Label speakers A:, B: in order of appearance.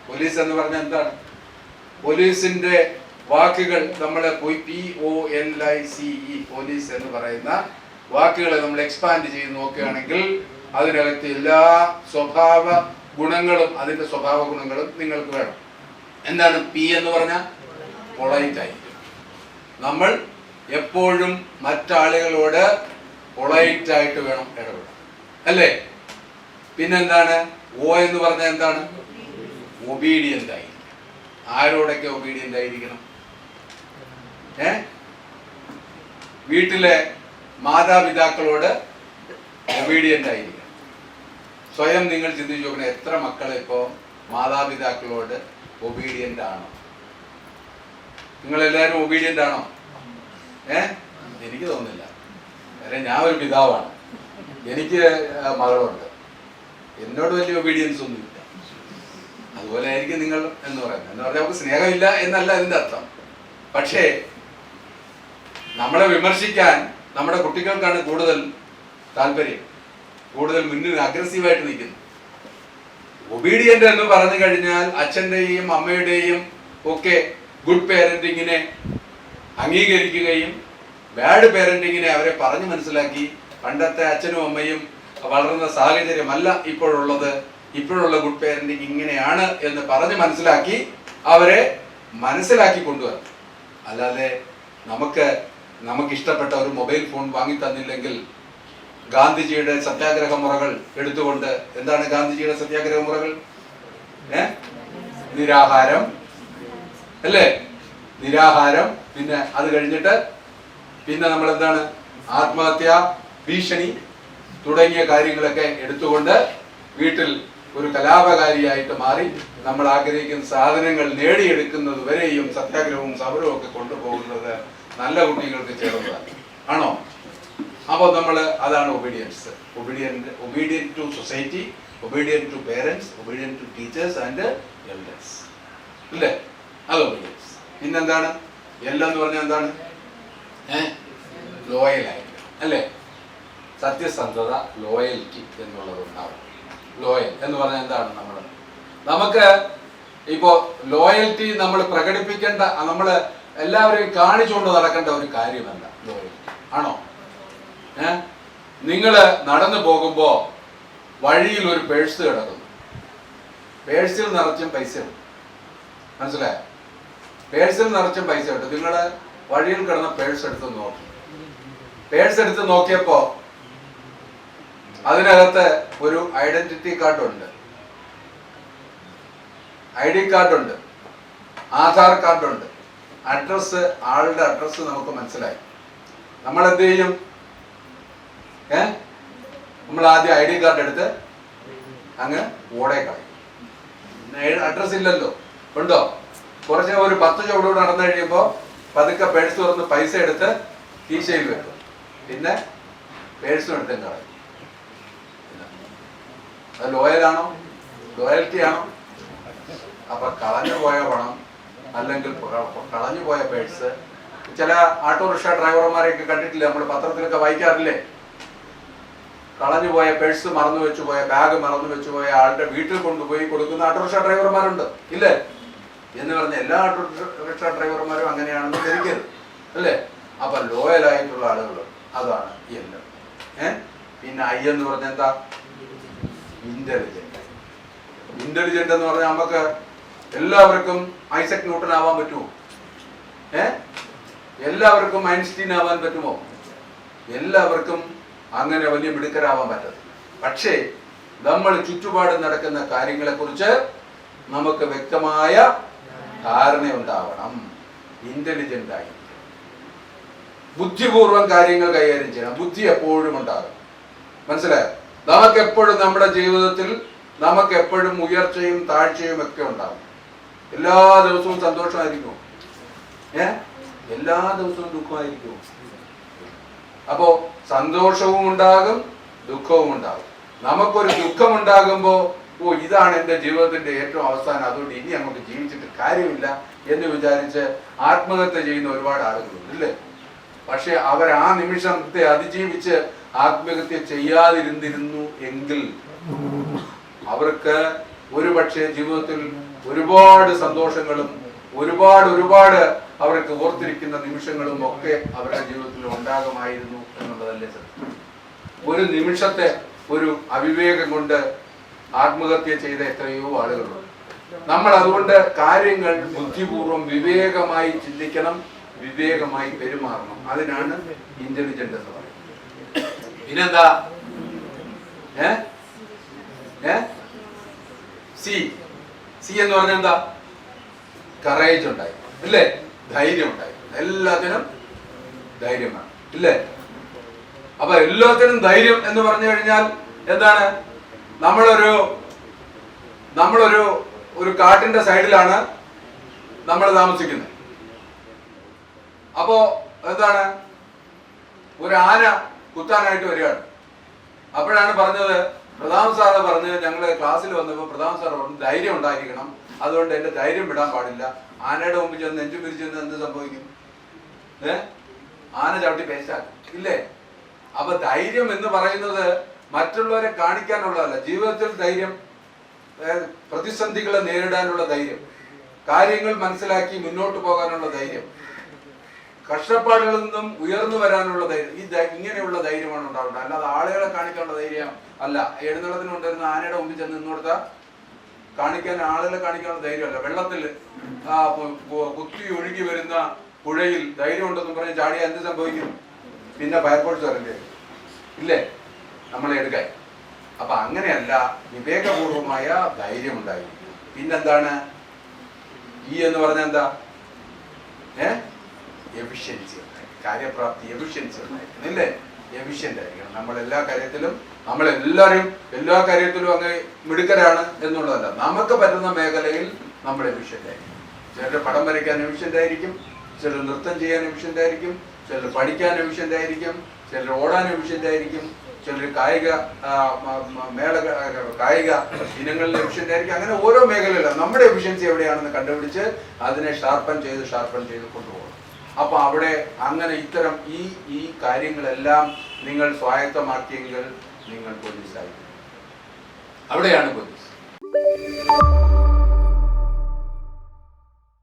A: Police എന്ന് പറഞ്ഞാൽ എന്താണ്? പോലീസിന്റെ വാക്കുകൾ നമ്മളെ POLICE പോലീസ് എന്ന് പറയുന്ന വാക്കുകളെ നമ്മൾ എക്സ്പാൻഡ് ചെയ്ത് നോക്കുകയാണെങ്കിൽ അതിനകത്ത് എല്ലാ സ്വഭാവ ഗുണങ്ങളും അതിന്റെ സ്വഭാവ ഗുണങ്ങളും നിങ്ങൾക്ക് വേണം. എന്താണ് P എന്ന് പറഞ്ഞാൽ? പൊളൈറ്റ് ആയിരിക്കും. നമ്മൾ എപ്പോഴും മറ്റാളുകളോട് പൊളൈറ്റ് ആയിട്ട് വേണം ഇടപെടാൻ, അല്ലേ? പിന്നെന്താണ്? O എന്ന് പറഞ്ഞാൽ എന്താണ്? ഒബീഡിയന്റ് ആയിരിക്കും. ആരോടൊക്കെ ഒബീഡിയന്റ് ആയിരിക്കണം? വീട്ടിലെ മാതാപിതാക്കളോട് ഒബീഡിയന്റ് ആയിരിക്കണം. സ്വയം നിങ്ങൾ ചിന്തിച്ചു നോക്കണം, എത്ര മക്കളെ ഇപ്പോ മാതാപിതാക്കളോട് ഒബീഡിയന്റ് ആണോ? നിങ്ങളെല്ലാവരും ഒബീഡിയന്റ് ആണോ? എനിക്ക് തോന്നുന്നില്ല. കാരണം ഞാൻ ഒരു പിതാവാണ്, എനിക്ക് മകളുണ്ട്, എന്നോട് വലിയ ഒബീഡിയൻസ് ഒന്നും ഇല്ല. അതുപോലെ ആയിരിക്കും നിങ്ങൾ എന്ന് പറയുന്നത്. എന്ന് പറഞ്ഞാൽ നമുക്ക് സ്നേഹമില്ല എന്നല്ല അതിന്റെ അർത്ഥം. പക്ഷേ നമ്മളെ വിമർശിക്കാൻ നമ്മുടെ കുട്ടികൾക്കാണ് കൂടുതൽ താല്പര്യം, കൂടുതൽ മുന്നിൽ അഗ്രസീവായിട്ട് നിൽക്കുന്നു. ഒബീഡിയന്റ് എന്ന് പറഞ്ഞു കഴിഞ്ഞാൽ അച്ഛൻ്റെയും അമ്മയുടെയും ഒക്കെ ഗുഡ് പേരന്റിങ്ങിനെ അംഗീകരിക്കുകയും ബാഡ് പേരന്റിങ്ങിനെ അവരെ പറഞ്ഞു മനസ്സിലാക്കി പണ്ടത്തെ അച്ഛനും അമ്മയും വളർന്ന സാഹചര്യമല്ല ഇപ്പോഴുള്ളത്, ഇപ്പോഴുള്ള ഗുഡ് പേരന്റിങ് ഇങ്ങനെയാണ് എന്ന് പറഞ്ഞ് മനസ്സിലാക്കി അവരെ മനസ്സിലാക്കി കൊണ്ടുവരണം. അല്ലാതെ നമുക്ക് ഇഷ്ടപ്പെട്ട ഒരു മൊബൈൽ ഫോൺ വാങ്ങി തന്നില്ലെങ്കിൽ ഗാന്ധിജിയുടെ സത്യാഗ്രഹ മുറകൾ എടുത്തുകൊണ്ട്, എന്താണ് ഗാന്ധിജിയുടെ സത്യാഗ്രഹ മുറകൾ? നിരാഹാരം, അല്ലേ? നിരാഹാരം. പിന്നെ അത് കഴിഞ്ഞിട്ട് പിന്നെ നമ്മൾ എന്താണ്? ആത്മഹത്യ, ഭീഷണി തുടങ്ങിയ കാര്യങ്ങളൊക്കെ എടുത്തുകൊണ്ട് വീട്ടിൽ ഒരു കലാപകാരിയായിട്ട് മാറി നമ്മൾ ആഗ്രഹിക്കുന്ന സാധനങ്ങൾ നേടിയെടുക്കുന്നത് വരെയും സത്യാഗ്രഹവും സമരവും ഒക്കെ കൊണ്ടുപോകുന്നത് നല്ല കുട്ടികൾക്ക് ചേർന്നതാണ്, ആണോ? അപ്പോൾ നമ്മൾ അതാണ് obedience. Obedient to society, obedient to parents, obedient to teachers and elders, ഇല്ലേ? അത് ഒബീഡിയൻസ്. പിന്നെന്താണ്? എന്ന് പറഞ്ഞാൽ എന്താണ്? ലോയലായിട്ട്, അല്ലേ? സത്യസന്ധത, ലോയൽറ്റി എന്നുള്ളത് ഉണ്ടാവും. ലോയൽ എന്ന് പറഞ്ഞാൽ എന്താണ്? നമുക്ക് ഇപ്പോ ലോയൽറ്റി നമ്മൾ പ്രകടിപ്പിക്കേണ്ട, നമ്മൾ എല്ലാവരെയും കാണിച്ചുകൊണ്ട് നടക്കേണ്ട ഒരു കാര്യമല്ല ലോയൽറ്റി, ആണോ? നിങ്ങള് നടന്നു പോകുമ്പോ വഴിയിൽ ഒരു പേഴ്സ് കിടക്കുന്നു, പേഴ്സിൽ നിറച്ചും പൈസ ഉണ്ട്, മനസ്സിലായോ? പേഴ്സിൽ നിറച്ചും പൈസ ഉണ്ട്. നിങ്ങള് വഴിയിൽ കിടന്ന പേഴ്സ് എടുത്ത് നോക്കി. പേഴ്സ് എടുത്ത് നോക്കിയപ്പോ അതിനകത്ത് ഒരു ഐഡന്റിറ്റി കാർഡ് ഉണ്ട്, ID കാർഡുണ്ട്, ആധാർ കാർഡുണ്ട്, അഡ്രസ്, ആളുടെ അഡ്രസ് നമുക്ക് മനസ്സിലായി. നമ്മൾ എന്ത് ചെയ്യും? നമ്മൾ ആദ്യം ID കാർഡ് എടുത്ത് അങ്ങ് ഓടെ കളയും. അഡ്രസ് ഇല്ലല്ലോ, ഉണ്ടോ? കുറച്ച് ഒരു 10 ചുവടൂടെ നടന്നു കഴിയുമ്പോൾ പതുക്കെ പേഴ്സ് തുറന്ന് പൈസ എടുത്ത് കീശയിൽ വെക്കും, പിന്നെ പേഴ്സും എടുത്തും കളയും. അത് ലോയലാണോ? ലോയൽറ്റി ആണോ? അപ്പൊ കളഞ്ഞു പോയ പണം അല്ലെങ്കിൽ കളഞ്ഞു പോയ പേഴ്സ്, ചില ഓട്ടോറിക്ഷ ഡ്രൈവർമാരെയൊക്കെ കണ്ടിട്ടില്ലേ, നമ്മൾ പത്രത്തിലൊക്കെ വായിക്കാറില്ലേ? കളഞ്ഞു പോയ പേഴ്സ് മറന്നു വെച്ചു പോയ, ബാഗ് മറന്നു വെച്ചു പോയ ആളുടെ വീട്ടിൽ കൊണ്ടുപോയി കൊടുക്കുന്ന ഓട്ടോറിക്ഷ ഡ്രൈവർമാരുണ്ട്, ഇല്ലേ? എന്ന് പറഞ്ഞ എല്ലാ ഓട്ടോറിക്ഷ ഡ്രൈവർമാരും അങ്ങനെയാണെന്ന് ധരിക്കരുത്, അല്ലേ? അപ്പൊ ലോയലായിട്ടുള്ള ആളുകൾ, അതാണ് എല്ലാം. പിന്നെ I എന്ന് പറഞ്ഞ എന്താ? ഇന്റലിജന്റ്. ഇന്റലിജന്റ് എന്ന് പറഞ്ഞാൽ നമുക്ക് എല്ലാവർക്കും ഐസക് ന്യൂട്ടൻ ആവാൻ പറ്റുമോ? എല്ലാവർക്കും ഐൻസ്റ്റീൻ ആവാൻ പറ്റുമോ? എല്ലാവർക്കും അങ്ങനെ വലിയ മിടുക്കരാവാൻ പറ്റത്തില്ല. പക്ഷേ നമ്മൾ ചുറ്റുപാട് നടക്കുന്ന കാര്യങ്ങളെ കുറിച്ച് നമുക്ക് വ്യക്തമായ ധാരണയുണ്ടാവണം. ഇന്റലിജന്റ് ആയി ബുദ്ധിപൂർവം കാര്യങ്ങൾ കൈകാര്യം ചെയ്യണം. ബുദ്ധി എപ്പോഴും ഉണ്ടാകും, മനസ്സിലായോ? നമുക്കെപ്പോഴും നമ്മുടെ ജീവിതത്തിൽ നമുക്കെപ്പോഴും ഉയർച്ചയും താഴ്ചയും ഒക്കെ ഉണ്ടാകും. എല്ലാ ദിവസവും സന്തോഷമായിരിക്കും, എല്ലാ ദിവസവും ദുഃഖമായിരിക്കും. അപ്പോ സന്തോഷവും ഉണ്ടാകും, ദുഃഖവും ഉണ്ടാകും. നമുക്കൊരു ദുഃഖം ഉണ്ടാകുമ്പോ, ഇതാണ് എൻ്റെ ജീവിതത്തിന്റെ ഏറ്റവും അവസാനം, അതുകൊണ്ട് ഇനി നമുക്ക് ജീവിച്ചിട്ട് കാര്യമില്ല എന്ന് വിചാരിച്ച് ആത്മഹത്യ ചെയ്യുന്ന ഒരുപാട് ആളുകളുണ്ട്, ഇല്ലേ? പക്ഷെ അവർ ആ നിമിഷത്തെ അതിജീവിച്ച് ആത്മഹത്യ ചെയ്യാതിരുന്നിരുന്നു എങ്കിൽ അവർക്ക് ഒരുപക്ഷെ ജീവിതത്തിൽ ഒരുപാട് സന്തോഷങ്ങളും ഒരുപാട് അവർക്ക് ഓർത്തിരിക്കുന്ന നിമിഷങ്ങളും ഒക്കെ അവരുടെ ജീവിതത്തിൽ ഉണ്ടാകുമായിരുന്നു എന്നുള്ളതല്ലേ സത്യം. ഒരു നിമിഷത്തെ ഒരു അവിവേകം കൊണ്ട് ആത്മഹത്യ ചെയ്ത എത്രയോ ആളുകളുണ്ട്. നമ്മൾ അതുകൊണ്ട് കാര്യങ്ങൾ ബുദ്ധിപൂർവം വിവേകമായി ചിന്തിക്കണം, വിവേകമായി പെരുമാറണം. അതിനാണ് ഇന്റലിജന്റ് എന്ന് പറയുന്നത്. പിന്നെന്താ സി എന്ന് പറഞ്ഞാൽ എന്താ? കറേജ് ഉണ്ടായി, ഇല്ലേ? ധൈര്യം ഉണ്ടായി. എല്ലാത്തിനും ധൈര്യം വേണം, ഇല്ലേ? അപ്പൊ എല്ലാത്തിനും ധൈര്യം എന്ന് പറഞ്ഞു കഴിഞ്ഞാൽ എന്താണ്? നമ്മളൊരു കാട്ടിന്റെ സൈഡിലാണ് നമ്മൾ താമസിക്കുന്നത്. അപ്പോ എന്താണ്? ഒരു ആന കുത്താനായിട്ട് വരികയാണ്. അപ്പോഴാണ് പറഞ്ഞത്, പ്രധാൻ സാറ് പറഞ്ഞ്, ഞങ്ങള് ക്ലാസ്സിൽ വന്നപ്പോൾ പ്രധാൻ സാർ പറഞ്ഞു ധൈര്യം ഉണ്ടായിരിക്കണം, അതുകൊണ്ട് എന്റെ ധൈര്യം വിടാൻ പാടില്ല. ആനയുടെ മുമ്പിൽ ചെന്ന് നെഞ്ചു പിരിച്ചു എന്ത് സംഭവിക്കും? ആന ചവിട്ടി പേശാക്കും, ഇല്ലേ? അപ്പൊ ധൈര്യം എന്ന് പറയുന്നത് മറ്റുള്ളവരെ കാണിക്കാനുള്ളതല്ല. ജീവിതത്തിൽ ധൈര്യം, പ്രതിസന്ധികളെ നേരിടാനുള്ള ധൈര്യം, കാര്യങ്ങൾ മനസ്സിലാക്കി മുന്നോട്ട് പോകാനുള്ള ധൈര്യം, കഷ്ടപ്പാടുകളിൽ നിന്നും ഉയർന്നു വരാനുള്ള ധൈര്യം, ഇങ്ങനെയുള്ള ധൈര്യമാണ് ഉണ്ടാവേണ്ടത്. അല്ലാതെ ആളുകളെ കാണിക്കാനുള്ള ധൈര്യം അല്ല. എഴുന്നള്ളത്തിന് കൊണ്ടുവരുന്ന ആനയുടെ മുമ്പിൽ ചെന്ന് നിന്നോടുത്ത കാണിക്കാൻ, ആളുകളെ കാണിക്കാനുള്ള ധൈര്യമല്ല. വെള്ളത്തിൽ കുത്തി ഒഴുകി വരുന്ന പുഴയിൽ ധൈര്യം ഉണ്ടെന്ന് പറഞ്ഞ് ചാടിയാൽ എന്ത് സംഭവിക്കും? പിന്നെ ഫയർഫോഴ്സ് വരണ്ടേ, ഇല്ലേ? നമ്മളെ എടുക്കാൻ. അപ്പൊ അങ്ങനെയല്ല, വിവേകപൂർവമായ ധൈര്യം ഉണ്ടായിരിക്കും. പിന്നെന്താണ് എന്ന് പറഞ്ഞാൽ എന്താ? എഫിഷ്യൻസി ഉണ്ടായിരിക്കും, കാര്യപ്രാപ്തി, എഫിഷ്യൻസി ഉണ്ടായിരിക്കണം, ഇല്ലേ? എഫിഷ്യന്റ് ആയിരിക്കണം. നമ്മളെല്ലാവരും എല്ലാ കാര്യത്തിലും അങ്ങ് മിടുക്കരാണ് എന്നുള്ളതല്ല. നമുക്ക് പറ്റുന്ന മേഖലയിൽ നമ്മൾ എഫിഷ്യന്റ് ആയിരിക്കും. ചിലർ പടം വരയ്ക്കാൻ എഫിഷ്യന്റ് ആയിരിക്കും, ചിലർ നൃത്തം ചെയ്യാൻ എഫിഷ്യന്റ് ആയിരിക്കും, ചിലർ പഠിക്കാൻ എഫിഷ്യന്റ് ആയിരിക്കും, ചിലർ ഓടാൻ എഫിഷ്യന്റ് ആയിരിക്കും, ചിലർ കായിക ഇനങ്ങളിൽ എഫിഷ്യന്റ് ആയിരിക്കും. അങ്ങനെ ഓരോ മേഖലയിലും നമ്മുടെ എഫിഷ്യൻസി എവിടെയാണെന്ന് കണ്ടുപിടിച്ച് അതിനെ ഷാർപ്പൻ ചെയ്ത് കൊണ്ടുപോകണം. അപ്പൊ അവിടെ അങ്ങനെ ഇത്തരം ഈ കാര്യങ്ങളെല്ലാം നിങ്ങൾ സ്വായത്തമാക്കിയെങ്കിൽ നിങ്ങൾ പോലീസായി. അവിടെയാണ് പോലീസ്.